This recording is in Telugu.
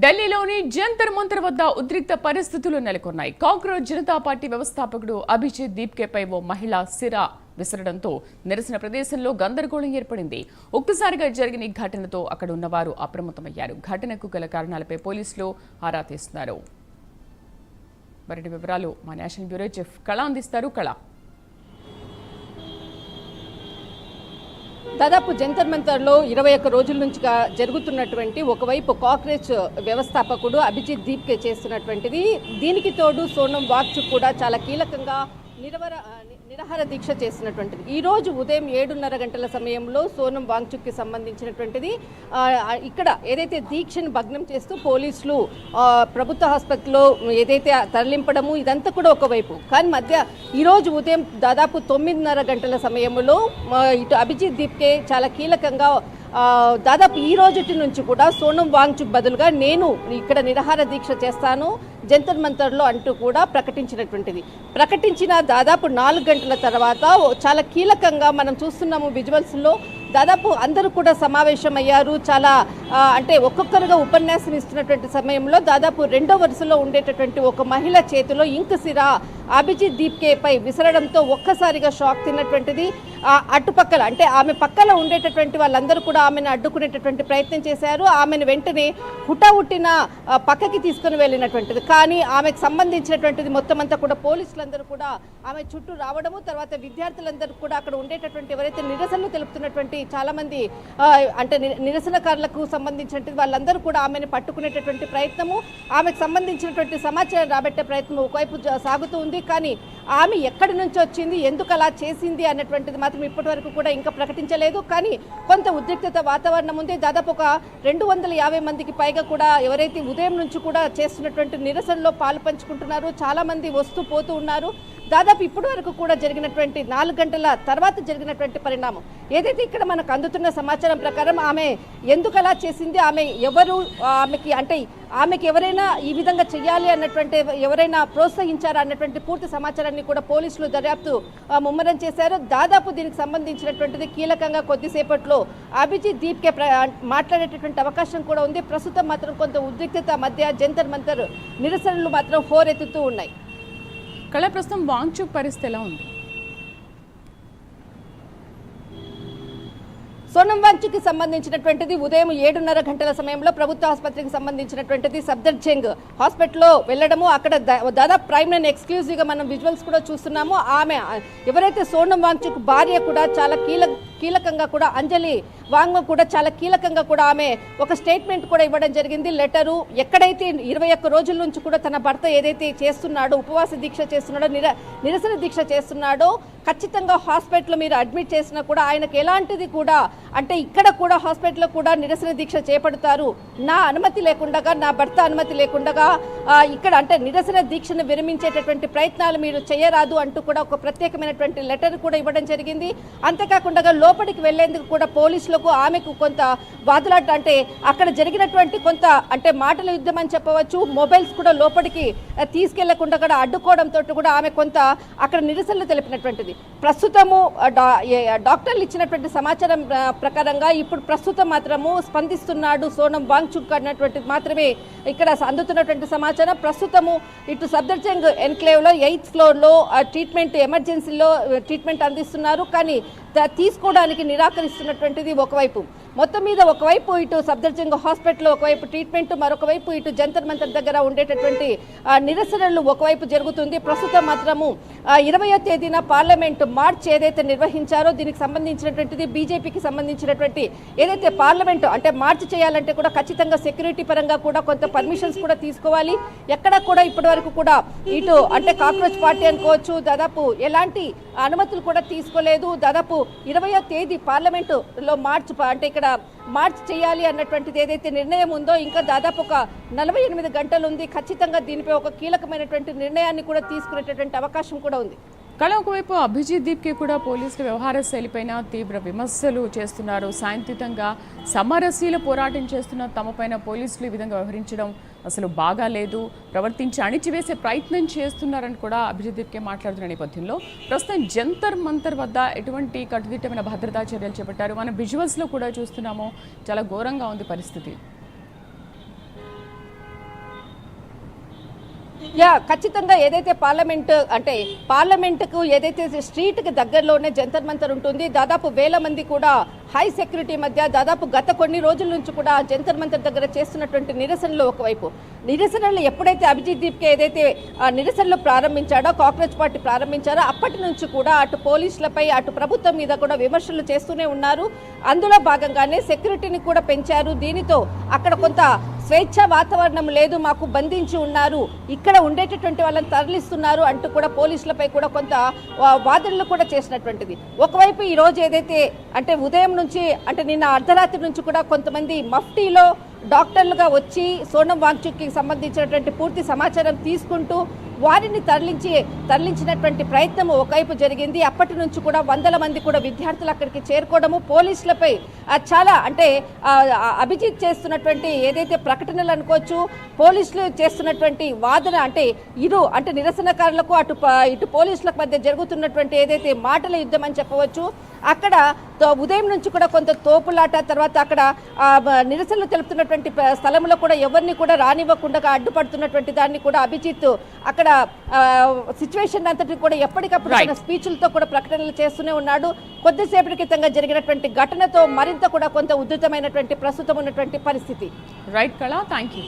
ఢిల్లీలోని జంతర్ మంతర్ వద్ద ఉద్రిక్త పరిస్థితులు నెలకొన్నాయి. కాంగ్రెస్ జనతా పార్టీ వ్యవస్థాపకుడు అభిజిత్ దీప్కేపై ఓ మహిళ సిరా విసరడంతో నిరసన ప్రదేశంలో గందరగోళం ఏర్పడింది. ఒక్కసారిగా జరిగిన ఈ ఘటనతో అక్కడ ఉన్నవారు అప్రమత్తమయ్యారు. ఘటనకు గల కారణాలపై పోలీసులు ఆరా తీస్తున్నారు. మరిన్ని వివరాలు మా నేషనల్ బ్యూరో చీఫ్ కళ అందిస్తారు. కళ, దాదాపు జంతర్ మంతర్లో 21 రోజుల నుంచి జరుగుతున్నటువంటి ఒకవైపు కాంగ్రెస్ వ్యవస్థాపకుడు అభిజిత్ దీప్కే చేస్తున్నటువంటిది, దీనికి తోడు సోనం వాంగ్చుక్ కూడా చాలా కీలకంగా నిరాహార దీక్ష చేస్తున్నటువంటిది. ఈ రోజు ఉదయం 7:30 గంటల సమయంలో సోనం వాంగ్చుక్కి సంబంధించినటువంటిది ఇక్కడ ఏదైతే దీక్షను భగ్నం చేస్తూ పోలీసులు ప్రభుత్వ ఆసుపత్రిలో ఏదైతే తరలింపడము ఇదంతా కూడా ఒకవైపు, కానీ మధ్య ఈరోజు ఉదయం దాదాపు 9:30 గంటల సమయంలో ఇటు అభిజిత్ దీప్కే చాలా కీలకంగా దాదాపు ఈ రోజు నుంచి కూడా సోనం వాంగ్చుక్ బదులుగా నేను ఇక్కడ నిరాహార దీక్ష చేస్తాను జంతర్ మంతర్లో అంటూ కూడా ప్రకటించిన దాదాపు 4 గంటల తర్వాత చాలా కీలకంగా మనం చూస్తున్నాము విజువల్స్లో. దాదాపు అందరూ కూడా సమావేశమయ్యారు. చాలా అంటే ఒక్కొక్కరుగా ఉపన్యాసం ఇస్తున్నటువంటి సమయంలో దాదాపు రెండో వరుసలో ఉండేటటువంటి ఒక మహిళ చేతిలో ఇంక్ సిరా అభిజిత్ దీప్కేపై విసరడంతో ఒక్కసారిగా షాక్ తిన్నటువంటిది. అటుపక్కల అంటే ఆమె పక్కన ఉండేటటువంటి వాళ్ళందరూ కూడా ఆమెను అడ్డుకునేటటువంటి ప్రయత్నం చేశారు. ఆమెను వెంటనే హుటాహుట్టిన పక్కకి తీసుకుని వెళ్ళినటువంటిది. కానీ ఆమెకు సంబంధించినటువంటిది మొత్తం అంతా కూడా పోలీసులందరూ కూడా ఆమె చుట్టూ రావడము, తర్వాత విద్యార్థులందరూ కూడా అక్కడ ఉండేటటువంటి ఎవరైతే నిరసనలు తెలుపుతున్నటువంటి చాలా మంది అంటే నిరసనకారులకు సంబంధించినటువంటి వాళ్ళందరూ కూడా ఆమెను పట్టుకునేటటువంటి ప్రయత్నము, ఆమెకు సంబంధించినటువంటి సమాచారం రాబట్టే ప్రయత్నం ఒకవైపు సాగుతూ ఉంది. కానీ ఆమె ఎక్కడి నుంచి వచ్చింది, ఎందుకు అలా చేసింది అన్నటువంటిది మాత్రం ఇప్పటి వరకు కూడా ఇంకా ప్రకటించలేదు. కానీ కొంత ఉద్రిక్తత వాతావరణం ఉంది. దాదాపు ఒక 250 మందికి పైగా కూడా ఎవరైతే ఉదయం నుంచి కూడా చేస్తున్నటువంటి నిరసనలో పాలు పంచుకుంటున్నారు, చాలా మంది వస్తూ పోతూ ఉన్నారు. దాదాపు ఇప్పటి వరకు కూడా జరిగినటువంటి 4 గంటల తర్వాత జరిగినటువంటి పరిణామం ఏదైతే ఇక్కడ మనకు అందుతున్న సమాచారం ప్రకారం ఆమె ఎందుకు అలా చేసింది, ఆమె ఎవరు, ఆమెకి ఎవరైనా ఈ విధంగా చేయాలి అన్నటువంటి ఎవరైనా ప్రోత్సహించారా అన్నటువంటి పూర్తి సమాచారాన్ని కూడా పోలీసులు దర్యాప్తు ముమ్మరం చేశారు. దాదాపు దీనికి సంబంధించినటువంటిది కీలకంగా కొద్దిసేపట్లో అభిజిత్ దీప్కే మాట్లాడేటటువంటి అవకాశం కూడా ఉంది. ప్రస్తుతం మాత్రం కొంత ఉద్రిక్తత మధ్య జంతర్ మంతర్ నిరసనలు మాత్రం హోరెత్తుతూ ఉన్నాయి. కళ, ప్రస్తుతం వాంగ్చుక్ పరిస్థితి ఎలా ఉంది? సోనం వాంగ్చుక్కి సంబంధించినటువంటిది ఉదయం 7:30 గంటల సమయంలో ప్రభుత్వ ఆసుపత్రికి సంబంధించినటువంటిది సఫ్దర్జంగ్ హాస్పిటల్లో వెళ్ళడము, అక్కడ దాదాపు ప్రైమ్ లైన్ ఎక్స్క్లూజివ్గా మనం విజువల్స్ కూడా చూస్తున్నాము. ఆమె ఎవరైతే సోనం వాంగ్చుక్ భార్య కూడా చాలా కీలకంగా కూడా అంజలి వాంగ్మ కూడా చాలా కీలకంగా కూడా ఆమె ఒక స్టేట్మెంట్ కూడా ఇవ్వడం జరిగింది. లెటరు ఎక్కడైతే 21 రోజుల నుంచి కూడా తన భర్త ఏదైతే చేస్తున్నాడో, ఉపవాస దీక్ష చేస్తున్నాడో, నిరసన దీక్ష చేస్తున్నాడో, ఖచ్చితంగా హాస్పిటల్లో మీరు అడ్మిట్ చేసినా కూడా ఆయనకు ఎలాంటిది కూడా అంటే ఇక్కడ కూడా హాస్పిటల్లో కూడా నిరసన దీక్ష చేపడతారు, నా అనుమతి లేకుండా, నా భర్త అనుమతి లేకుండా ఇక్కడ అంటే నిరసన దీక్షను విరమించేటటువంటి ప్రయత్నాలు మీరు చేయరాదు అంటూ కూడా ఒక ప్రత్యేకమైనటువంటి లెటర్ కూడా ఇవ్వడం జరిగింది. అంతేకాకుండా లోపలికి వెళ్లేందుకు కూడా పోలీసులకు ఆమెకు కొంత వాదులాట, అంటే అక్కడ జరిగినటువంటి కొంత అంటే మాటల యుద్ధం అని చెప్పవచ్చు. మొబైల్స్ కూడా లోపలికి తీసుకెళ్లకుండా కూడా అడ్డుకోవడంతో కూడా ఆమె కొంత అక్కడ నిరసనలు తెలిపినటువంటిది. ప్రస్తుతము డాక్టర్లు ఇచ్చినటువంటి సమాచారం ప్రకారంగా ఇప్పుడు ప్రస్తుతం మాత్రము స్పందిస్తున్నాడు సోనం వాంగ్చుక్ అన్నటువంటిది మాత్రమే ఇక్కడ అందుతున్నటువంటి సమాచారం. ప్రస్తుతము ఇటు సఫ్దర్జంగ్ ఎన్క్లేవ్లో 8th ఫ్లోర్లో ట్రీట్మెంట్ ఎమర్జెన్సీలో ట్రీట్మెంట్ అందిస్తున్నారు. కానీ తీసుకోవడానికి నిరాకరిస్తున్నటువంటిది ఒకవైపు. మొత్తం మీద ఒకవైపు ఇటు సఫ్దర్జంగ్ హాస్పిటల్లో ఒకవైపు ట్రీట్మెంట్, మరొక వైపు ఇటు జంతర్ మంతర్ దగ్గర ఉండేటటువంటి నిరసనలు ఒకవైపు జరుగుతుంది. ప్రస్తుతం మాత్రము 20వ తేదీన పార్లమెంట్ మార్చ్ ఏదైతే నిర్వహించారో దీనికి సంబంధించినటువంటిది బీజేపీకి సంబంధించినటువంటి ఏదైతే పార్లమెంట్ అంటే మార్చ్ చేయాలంటే కూడా ఖచ్చితంగా సెక్యూరిటీ పరంగా కూడా కొంత పర్మిషన్స్ కూడా తీసుకోవాలి. ఎక్కడ కూడా ఇప్పటి వరకు కూడా ఇటు అంటే కాంగ్రెస్ పార్టీ అనుకోవచ్చు దాదాపు ఎలాంటి అనుమతులు కూడా తీసుకోలేదు. దాదాపు 20వ తేదీ పార్లమెంటులో మార్చ్ అంటే ఇక్కడ మార్చ్ చేయాలి అన్నటువంటిది ఏదైతే నిర్ణయం ఉందో ఇంకా దాదాపు ఒక 48 గంటలు ఉంది. ఖచ్చితంగా దీనిపై ఒక కీలకమైనటువంటి నిర్ణయాన్ని కూడా తీసుకునేటటువంటి అవకాశం కూడా ఉంది. కళ, ఒకవైపు అభిజిత్ దీప్కే కూడా పోలీసుల వ్యవహార శైలిపైన తీవ్ర విమర్శలు చేస్తున్నారు. శాంతియుతంగా సమరశీల పోరాటం చేస్తున్న తమపైన పోలీసులు ఈ విధంగా వ్యవహరించడం అసలు బాగాలేదు, ప్రవర్తించి అణిచివేసే ప్రయత్నం చేస్తున్నారని కూడా అభిజిత్ దీప్కే మాట్లాడుతున్న నేపథ్యంలో ప్రస్తుతం జంతర్ మంతర్ వద్ద ఎటువంటి కట్టుదిట్టమైన భద్రతా చర్యలు చేపట్టారు? మనం విజువల్స్లో కూడా చూస్తున్నాము, చాలా ఘోరంగా ఉంది పరిస్థితి. ఖచ్చితంగా ఏదైతే పార్లమెంటుకు ఏదైతే స్ట్రీట్కి దగ్గరలోనే జంతర్ మంతర్ ఉంటుంది. దాదాపు వేల మంది కూడా హై సెక్యూరిటీ మధ్య దాదాపు గత కొన్ని రోజుల నుంచి కూడా జంతర్ మంతర్ దగ్గర చేస్తున్నటువంటి నిరసనలు ఒకవైపు, నిరసనలు ఎప్పుడైతే అభిజిత్ దీప్కే ఏదైతే నిరసనలు ప్రారంభించాడో, కాంగ్రెస్ పార్టీ ప్రారంభించారో అప్పటి నుంచి కూడా అటు పోలీసులపై అటు ప్రభుత్వం మీద కూడా విమర్శలు చేస్తూనే ఉన్నారు. అందులో భాగంగానే సెక్యూరిటీని కూడా పెంచారు. దీనితో అక్కడ కొంత స్వేచ్ఛ వాతావరణం లేదు, మాకు బంధించి ఉన్నారు, ఇక్కడ ఉండేటటువంటి వాళ్ళని తరలిస్తున్నారు అంటూ కూడా పోలీసులపై కూడా కొంత వాదనలు కూడా చేసినటువంటిది. ఒకవైపు ఈ రోజు ఏదైతే అంటే ఉదయం నుంచి అంటే నిన్న అర్ధరాత్రి నుంచి కూడా కొంతమంది మఫ్టీలో డాక్టర్లుగా వచ్చి సోనం వాంగ్చుక్కి సంబంధించినటువంటి పూర్తి సమాచారం తీసుకుంటూ వారిని తరలించినటువంటి ప్రయత్నం ఒకవైపు జరిగింది. అప్పటి నుంచి కూడా వందల మంది కూడా విద్యార్థులు అక్కడికి చేరుకోవడము, పోలీసులపై చాలా అంటే అభిజిత్ చేస్తున్నటువంటి ఏదైతే ప్రకటనలు అనుకోవచ్చు, పోలీసులు చేస్తున్నటువంటి వాదన అంటే నిరసనకారులకు ఇటు పోలీసులకు మధ్య జరుగుతున్నటువంటి ఏదైతే మాటల యుద్ధం అని చెప్పవచ్చు. అక్కడ ఉదయం నుంచి కూడా కొంత తోపులాట, తర్వాత అక్కడ నిరసనలు తెలుపుతున్నటువంటి స్థలంలో కూడా ఎవరిని కూడా రానివ్వకుండా అడ్డుపడుతున్నటువంటి దాన్ని కూడా అభిజిత్ అక్కడ సిచ్యువేషన్ అంతటి కూడా ఎప్పటికప్పుడు తన స్పీచ్లతో కూడా ప్రకటనలు చేస్తూనే ఉన్నాడు. కొద్దిసేపటి క్రితంగా జరిగినటువంటి ఘటనతో మరింత కూడా కొంత ఉధృతమైనటువంటి ప్రస్తుతం ఉన్నటువంటి పరిస్థితి. రైట్ కళ, థ్యాంక్ యూ.